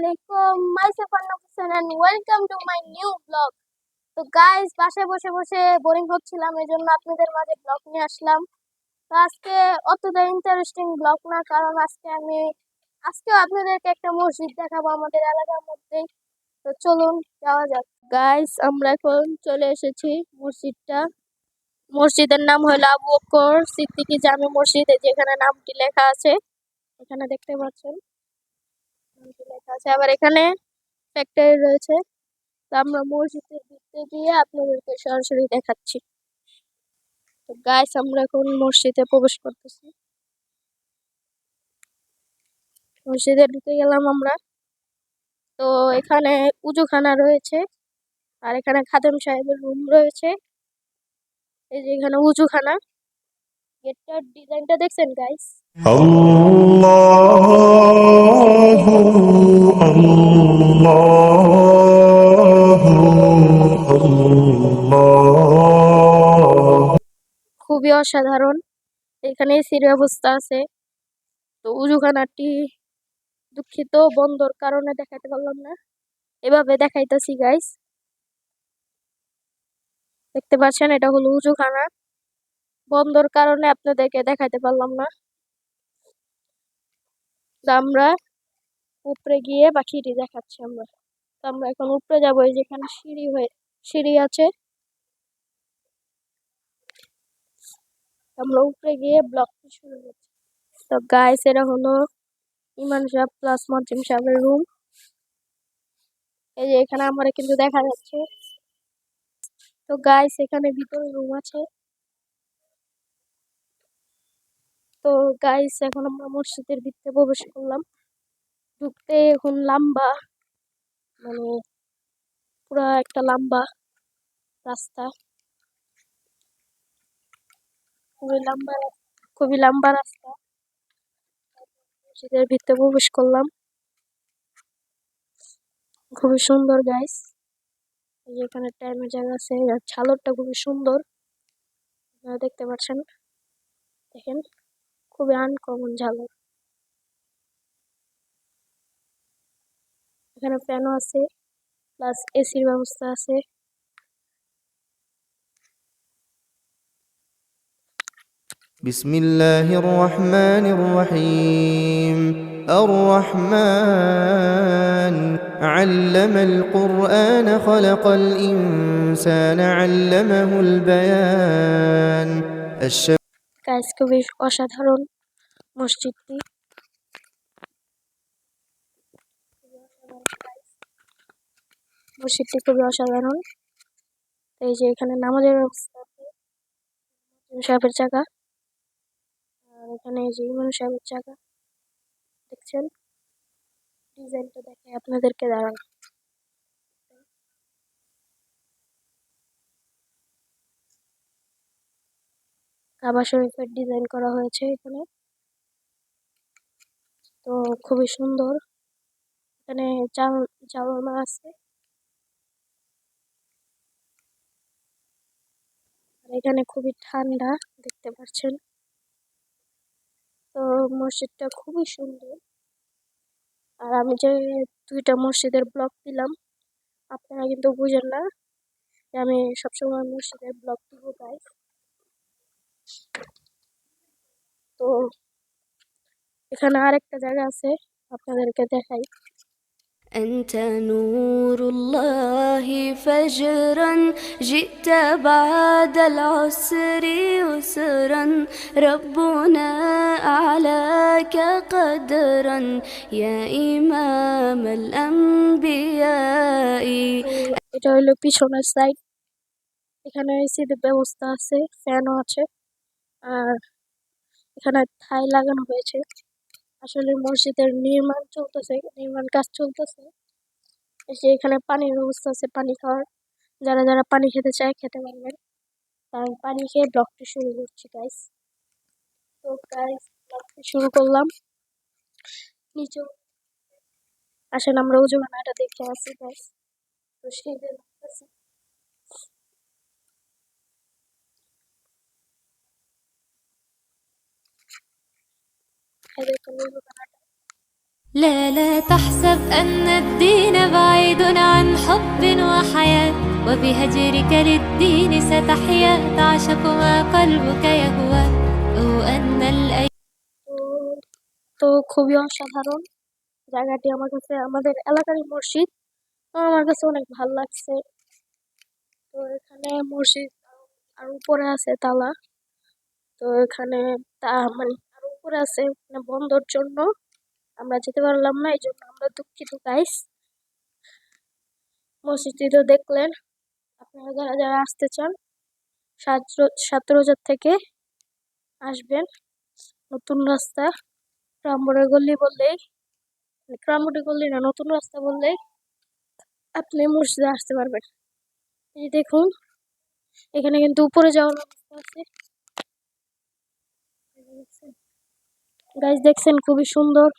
Assalamualaikum, myself Anna Hussain and welcome to my new vlog. তো guys বাসায় বসে বসে বোরিং হচ্ছিলাম, এজন্য আপনাদের মাঝে ব্লগ নিয়ে আসলাম। তো আজকে অতটা ইন্টারেস্টিং ব্লগ না, কারণ আজকেও আপনাদেরকে একটা মসজিদ দেখাবো আমাদের এলাকার মধ্যেই। তো চলুন যাওয়া যাক। গাইস আমরা এখন চলে এসেছি মসজিদের নাম হলো আবু বকর সিদ্দিকী জামে মসজিদ, যেখানে নামটি লেখা আছে, এখানে দেখতে পাচ্ছেন নামটি লেখা আছে। আবার এখানে ফ্যাক্টরি রয়েছে। তো আমরা মসজিদের ভিতরে গিয়ে আপনাদেরকে সরাসরি দেখাচ্ছি। তো গাইস আমরা এখন মসজিদে প্রবেশ করতেছি। মসজিদে ঢুকে গেলাম আমরা। তো এখানে উজুখানা রয়েছে, আর এখানে খাদেম সাহেবের রুম রয়েছে। এই যে এখানে উজুখানা, গেটটার ডিজাইনটা দেখছেন গাইস? খুবই অসাধারণ। এখানে এসির ব্যবস্থা আছে। তো উজুখানাটি দুঃখিত বন্ধর কারণে দেখাতে পারলাম না, এভাবে দেখাইতেছি গাইস। দেখতে পাচ্ছেন এটা হলো উজুখানা, বন্ধর কারণে আপনাদেরকে দেখাতে পারলাম না। তো আমরা উপরে গিয়ে বাকিটি দেখাচ্ছি আমরা। তো আমরা এখন উপরে যাবো, এই যেখানে সিঁড়ি আছে। আমরা উপরে গিয়ে ব্লগটি শুরু করছি। তো গাইস এটা হলো ইমাম সাহেব প্লাস মজিম সাহেবের রুম। এই যে এখানে আমার কিন্তু দেখা যাচ্ছে। তো গাইস এখানে ভিতরে রুম আছে। তো গাইস এখন আমরা মসজিদের ভিতরে প্রবেশ করলাম। ঢুকতে এখন লম্বা, মানে পুরা একটা লম্বা রাস্তা, খুবই লম্বা রাস্তা। মসজিদের ভিতরে প্রবেশ করলাম, খুবই সুন্দর গাইস। এই যে এখানে টাইমের জায়গা আছে, আর ছালরটা খুবই সুন্দর, আপনারা দেখতে পাচ্ছেন। দেখেন খুবই আনকমন ঝালর। এখানে ফ্যানও আছে, প্লাস এসির ব্যবস্থা আছে। بسم الله الرحمن الرحيم الرحمن علم القرآن خلق الإنسان علمه البيان গাইস খুবই অসাধারণ মসজিদটি। মসজিদটি খুবই অসাধারণ। এই যে এখানে নামাজের ব্যবস্থা আছে, ইমাম সাহেবের জায়গা। আর এখানে এই যে ইমাম সাহেবের জায়গা দেখছেন, ডিজাইনটা দেখে আপনাদেরকে দাঁড়ান। কাবা শরীফের ডিজাইন করা হয়েছে এখানে। তো খুবই সুন্দর। এখানে জানালা আছে, আর এখানে খুবই ঠান্ডা, দেখতে পাচ্ছেন। তো মসজিদটা খুবই সুন্দর। আর আমি যে দুইটা মসজিদের ব্লগ দিলাম, আপনারা কিন্তু বুঝেন না যে আমি সবসময় মসজিদের ব্লগ দিব গাইস। তো এখানে আরেকটা জায়গা আছে, আপনাদেরকে দেখাই। أنت نور الله فجرا جئت بعد العسر يسرا ربنا أعلاك قدرا يا إمام الأنبياء। এটা হলো পিছনের সাইড। এখানে এসির ব্যবস্থা আছে, ফ্যানও আছে, আর এখানে থাই লাগানো হয়েছে। আসলে মসজিদের নির্মাণ কাজ চলতেছে। এই যে এখানে পানির ব্যবস্থা আছে, পানি খাওয়ার, যারা যারা পানি খেতে চায় খেতে পারবেন। আমি পানি খেয়ে ব্লগটি শুরু করছি গাইস। তো গাইস ব্লগটি শুরু করলাম। নিচে আসেন আমরা উজুখানাটা দেখে আসি গাইস। তো সেই যে দেখতেছি, এই দেখুন উজুখানাটা। لا لا تحسب أن الدين بعيد عن حب وحياة وبهجرك للدين ستحيا تعشق ما قلبك يهوى أو أن الأيام তো তো খুবই অসাধারণ জায়গাটি আমার কাছে, আমাদের এলাকারই মসজিদ। তো আমার কাছে অনেক ভালো লাগছে। তো এখানে মসজিদ আর উপরে আছে তালা। তো এখানে মানে আর উপরে আছে, মানে বন্ধর জন্য আমরা যেতে পারলাম না, এই জন্য আমরা দুঃখিত গাইস। মসজিদটি তো দেখলেন। আপনারা যারা যারা আসতে চান সাতরোজার থেকে আসবেন। নতুন রাস্তা ক্রামবুড়ে গল্লি বললেই, ক্রামবুড়ি গল্লি না, নতুন রাস্তা বললেই আপনি মসজিদে আসতে পারবেন। এই দেখুন, এখানে কিন্তু উপরে যাওয়ার ব্যবস্থা আছে। গাইস দেখছেন, খুবই সুন্দর।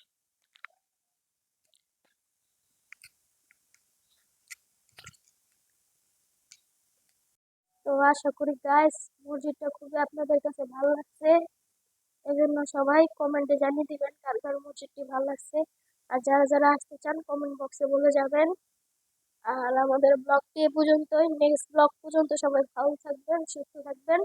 তো আশা করি গাইস মসজিদটা খুবই আপনাদের কাছে ভালো লাগছে। এজন্য সবাই কমেন্টে জানিয়ে দিবেন কার কার মসজিদটি ভালো লাগছে। আর যারা যারা আসতে চান কমেন্ট বক্সে বলে যাবেন। আর আমাদের ব্লগটি এ পর্যন্তই। নেক্সট ব্লগ পর্যন্ত সবাই ভালো থাকবেন, সুস্থ থাকবেন।